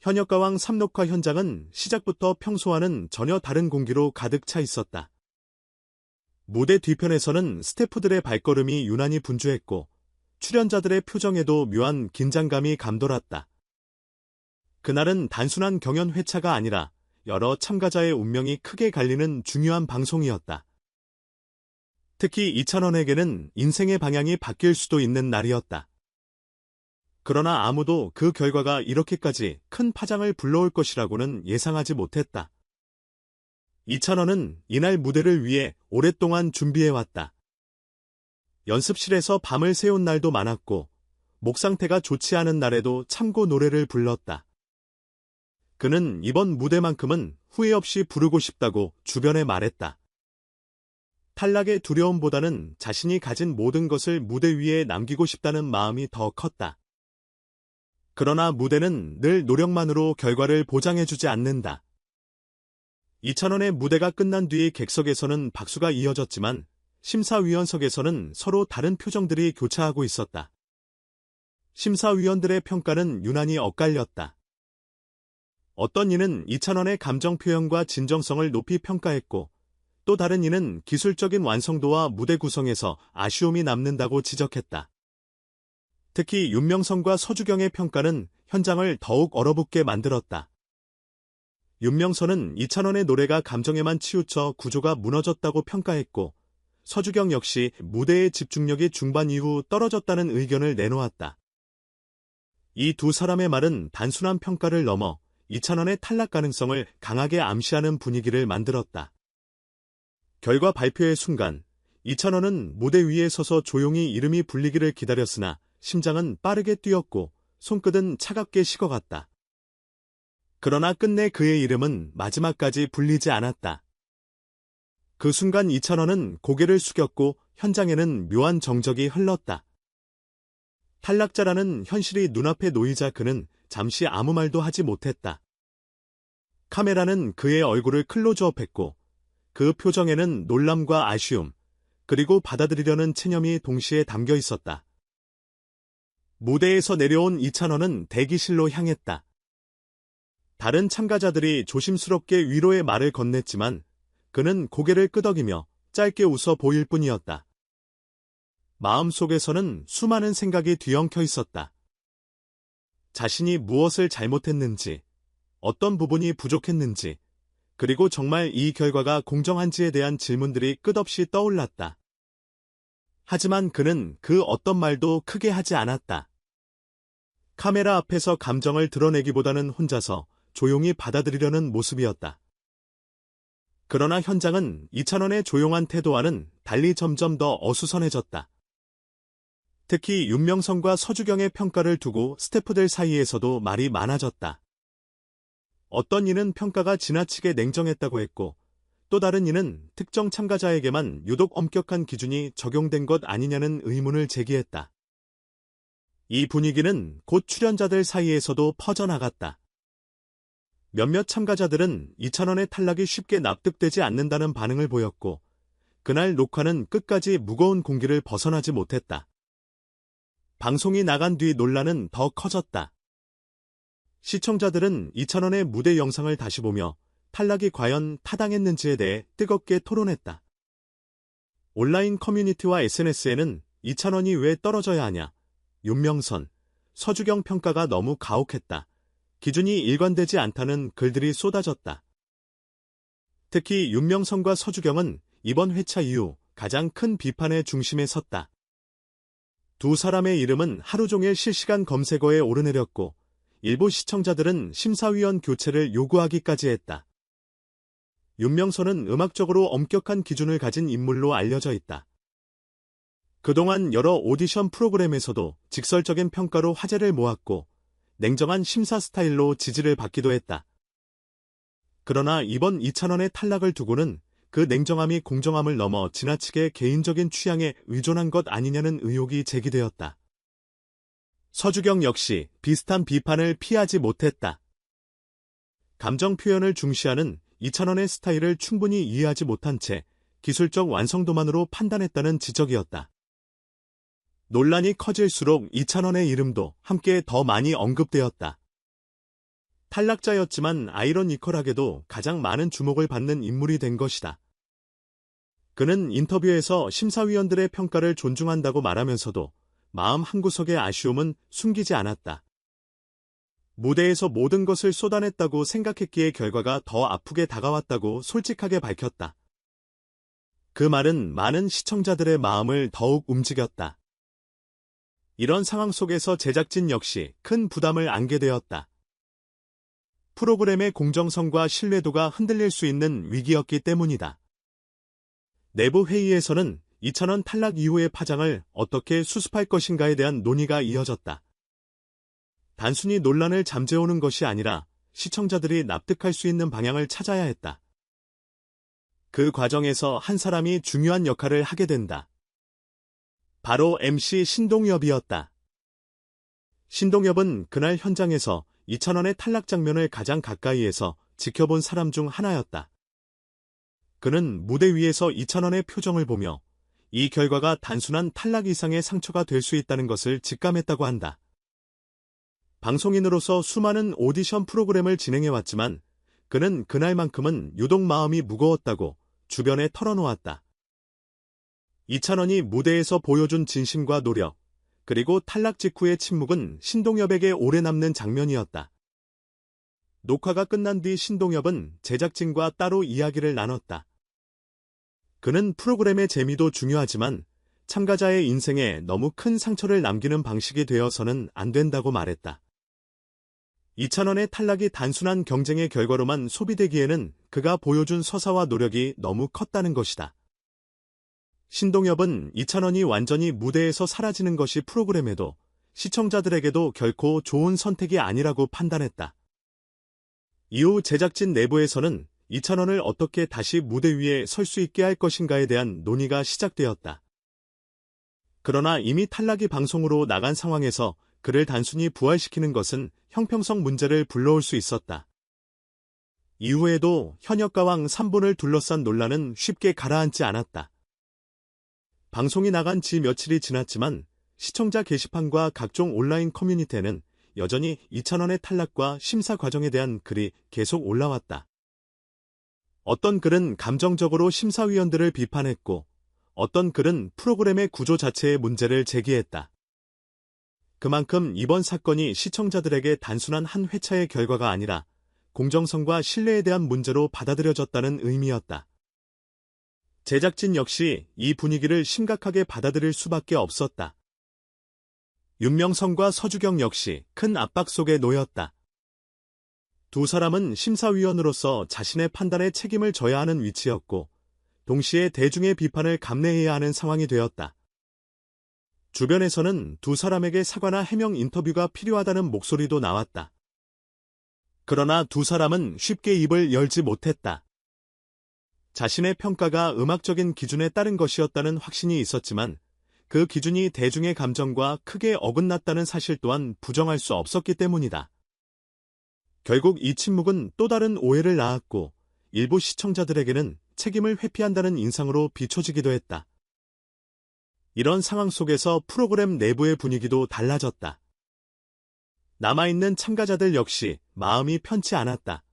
현역가왕 3녹화 현장은 시작부터 평소와는 전혀 다른 공기로 가득 차 있었다. 무대 뒤편에서는 스태프들의 발걸음이 유난히 분주했고 출연자들의 표정에도 묘한 긴장감이 감돌았다. 그날은 단순한 경연 회차가 아니라 여러 참가자의 운명이 크게 갈리는 중요한 방송이었다. 특히 이찬원에게는 인생의 방향이 바뀔 수도 있는 날이었다. 그러나 아무도 그 결과가 이렇게까지 큰 파장을 불러올 것이라고는 예상하지 못했다. 이찬원은 이날 무대를 위해 오랫동안 준비해왔다. 연습실에서 밤을 새운 날도 많았고 목 상태가 좋지 않은 날에도 참고 노래를 불렀다. 그는 이번 무대만큼은 후회 없이 부르고 싶다고 주변에 말했다. 탈락의 두려움보다는 자신이 가진 모든 것을 무대 위에 남기고 싶다는 마음이 더 컸다. 그러나 무대는 늘 노력만으로 결과를 보장해주지 않는다. 이찬원의 무대가 끝난 뒤 객석에서는 박수가 이어졌지만 심사위원석에서는 서로 다른 표정들이 교차하고 있었다. 심사위원들의 평가는 유난히 엇갈렸다. 어떤 이는 이찬원의 감정 표현과 진정성을 높이 평가했고 또 다른 이는 기술적인 완성도와 무대 구성에서 아쉬움이 남는다고 지적했다. 특히 윤명선과 서주경의 평가는 현장을 더욱 얼어붙게 만들었다. 윤명선은 이찬원의 노래가 감정에만 치우쳐 구조가 무너졌다고 평가했고 서주경 역시 무대의 집중력이 중반 이후 떨어졌다는 의견을 내놓았다. 이 두 사람의 말은 단순한 평가를 넘어 이찬원의 탈락 가능성을 강하게 암시하는 분위기를 만들었다. 결과 발표의 순간 이찬원은 무대 위에 서서 조용히 이름이 불리기를 기다렸으나 심장은 빠르게 뛰었고 손끝은 차갑게 식어갔다. 그러나 끝내 그의 이름은 마지막까지 불리지 않았다. 그 순간 이찬원은 고개를 숙였고 현장에는 묘한 정적이 흘렀다. 탈락자라는 현실이 눈앞에 놓이자 그는 잠시 아무 말도 하지 못했다. 카메라는 그의 얼굴을 클로즈업했고 그 표정에는 놀람과 아쉬움, 그리고 받아들이려는 체념이 동시에 담겨 있었다. 무대에서 내려온 이찬원은 대기실로 향했다. 다른 참가자들이 조심스럽게 위로의 말을 건넸지만 그는 고개를 끄덕이며 짧게 웃어 보일 뿐이었다. 마음속에서는 수많은 생각이 뒤엉켜 있었다. 자신이 무엇을 잘못했는지, 어떤 부분이 부족했는지, 그리고 정말 이 결과가 공정한지에 대한 질문들이 끝없이 떠올랐다. 하지만 그는 그 어떤 말도 크게 하지 않았다. 카메라 앞에서 감정을 드러내기보다는 혼자서 조용히 받아들이려는 모습이었다. 그러나 현장은 이찬원의 조용한 태도와는 달리 점점 더 어수선해졌다. 특히 윤명선과 서주경의 평가를 두고 스태프들 사이에서도 말이 많아졌다. 어떤 이는 평가가 지나치게 냉정했다고 했고 또 다른 이는 특정 참가자에게만 유독 엄격한 기준이 적용된 것 아니냐는 의문을 제기했다. 이 분위기는 곧 출연자들 사이에서도 퍼져나갔다. 몇몇 참가자들은 이찬원의 탈락이 쉽게 납득되지 않는다는 반응을 보였고 그날 녹화는 끝까지 무거운 공기를 벗어나지 못했다. 방송이 나간 뒤 논란은 더 커졌다. 시청자들은 이찬원의 무대 영상을 다시 보며 탈락이 과연 타당했는지에 대해 뜨겁게 토론했다. 온라인 커뮤니티와 SNS에는 이찬원이 왜 떨어져야 하냐, 윤명선, 서주경 평가가 너무 가혹했다, 기준이 일관되지 않다는 글들이 쏟아졌다. 특히 윤명선과 서주경은 이번 회차 이후 가장 큰 비판의 중심에 섰다. 두 사람의 이름은 하루 종일 실시간 검색어에 오르내렸고 일부 시청자들은 심사위원 교체를 요구하기까지 했다. 윤명선은 음악적으로 엄격한 기준을 가진 인물로 알려져 있다. 그동안 여러 오디션 프로그램에서도 직설적인 평가로 화제를 모았고 냉정한 심사 스타일로 지지를 받기도 했다. 그러나 이번 이찬원의 탈락을 두고는 그 냉정함이 공정함을 넘어 지나치게 개인적인 취향에 의존한 것 아니냐는 의혹이 제기되었다. 서주경 역시 비슷한 비판을 피하지 못했다. 감정 표현을 중시하는 이찬원의 스타일을 충분히 이해하지 못한 채 기술적 완성도만으로 판단했다는 지적이었다. 논란이 커질수록 이찬원의 이름도 함께 더 많이 언급되었다. 탈락자였지만 아이러니컬하게도 가장 많은 주목을 받는 인물이 된 것이다. 그는 인터뷰에서 심사위원들의 평가를 존중한다고 말하면서도 마음 한구석의 아쉬움은 숨기지 않았다. 무대에서 모든 것을 쏟아냈다고 생각했기에 결과가 더 아프게 다가왔다고 솔직하게 밝혔다. 그 말은 많은 시청자들의 마음을 더욱 움직였다. 이런 상황 속에서 제작진 역시 큰 부담을 안게 되었다. 프로그램의 공정성과 신뢰도가 흔들릴 수 있는 위기였기 때문이다. 내부 회의에서는 이찬원 탈락 이후의 파장을 어떻게 수습할 것인가에 대한 논의가 이어졌다. 단순히 논란을 잠재우는 것이 아니라 시청자들이 납득할 수 있는 방향을 찾아야 했다. 그 과정에서 한 사람이 중요한 역할을 하게 된다. 바로 MC 신동엽이었다. 신동엽은 그날 현장에서 이찬원의 탈락 장면을 가장 가까이에서 지켜본 사람 중 하나였다. 그는 무대 위에서 이찬원의 표정을 보며 이 결과가 단순한 탈락 이상의 상처가 될 수 있다는 것을 직감했다고 한다. 방송인으로서 수많은 오디션 프로그램을 진행해왔지만 그는 그날만큼은 유독 마음이 무거웠다고 주변에 털어놓았다. 이찬원이 무대에서 보여준 진심과 노력, 그리고 탈락 직후의 침묵은 신동엽에게 오래 남는 장면이었다. 녹화가 끝난 뒤 신동엽은 제작진과 따로 이야기를 나눴다. 그는 프로그램의 재미도 중요하지만 참가자의 인생에 너무 큰 상처를 남기는 방식이 되어서는 안 된다고 말했다. 이찬원의 탈락이 단순한 경쟁의 결과로만 소비되기에는 그가 보여준 서사와 노력이 너무 컸다는 것이다. 신동엽은 이찬원이 완전히 무대에서 사라지는 것이 프로그램에도 시청자들에게도 결코 좋은 선택이 아니라고 판단했다. 이후 제작진 내부에서는 이찬원을 어떻게 다시 무대 위에 설 수 있게 할 것인가에 대한 논의가 시작되었다. 그러나 이미 탈락이 방송으로 나간 상황에서 그를 단순히 부활시키는 것은 형평성 문제를 불러올 수 있었다. 이후에도 현역가왕 3분을 둘러싼 논란은 쉽게 가라앉지 않았다. 방송이 나간 지 며칠이 지났지만 시청자 게시판과 각종 온라인 커뮤니티에는 여전히 이찬원의 탈락과 심사 과정에 대한 글이 계속 올라왔다. 어떤 글은 감정적으로 심사위원들을 비판했고 어떤 글은 프로그램의 구조 자체의 문제를 제기했다. 그만큼 이번 사건이 시청자들에게 단순한 한 회차의 결과가 아니라 공정성과 신뢰에 대한 문제로 받아들여졌다는 의미였다. 제작진 역시 이 분위기를 심각하게 받아들일 수밖에 없었다. 윤명성과 서주경 역시 큰 압박 속에 놓였다. 두 사람은 심사위원으로서 자신의 판단에 책임을 져야 하는 위치였고 동시에 대중의 비판을 감내해야 하는 상황이 되었다. 주변에서는 두 사람에게 사과나 해명 인터뷰가 필요하다는 목소리도 나왔다. 그러나 두 사람은 쉽게 입을 열지 못했다. 자신의 평가가 음악적인 기준에 따른 것이었다는 확신이 있었지만 그 기준이 대중의 감정과 크게 어긋났다는 사실 또한 부정할 수 없었기 때문이다. 결국 이 침묵은 또 다른 오해를 낳았고 일부 시청자들에게는 책임을 회피한다는 인상으로 비춰지기도 했다. 이런 상황 속에서 프로그램 내부의 분위기도 달라졌다. 남아있는 참가자들 역시 마음이 편치 않았다.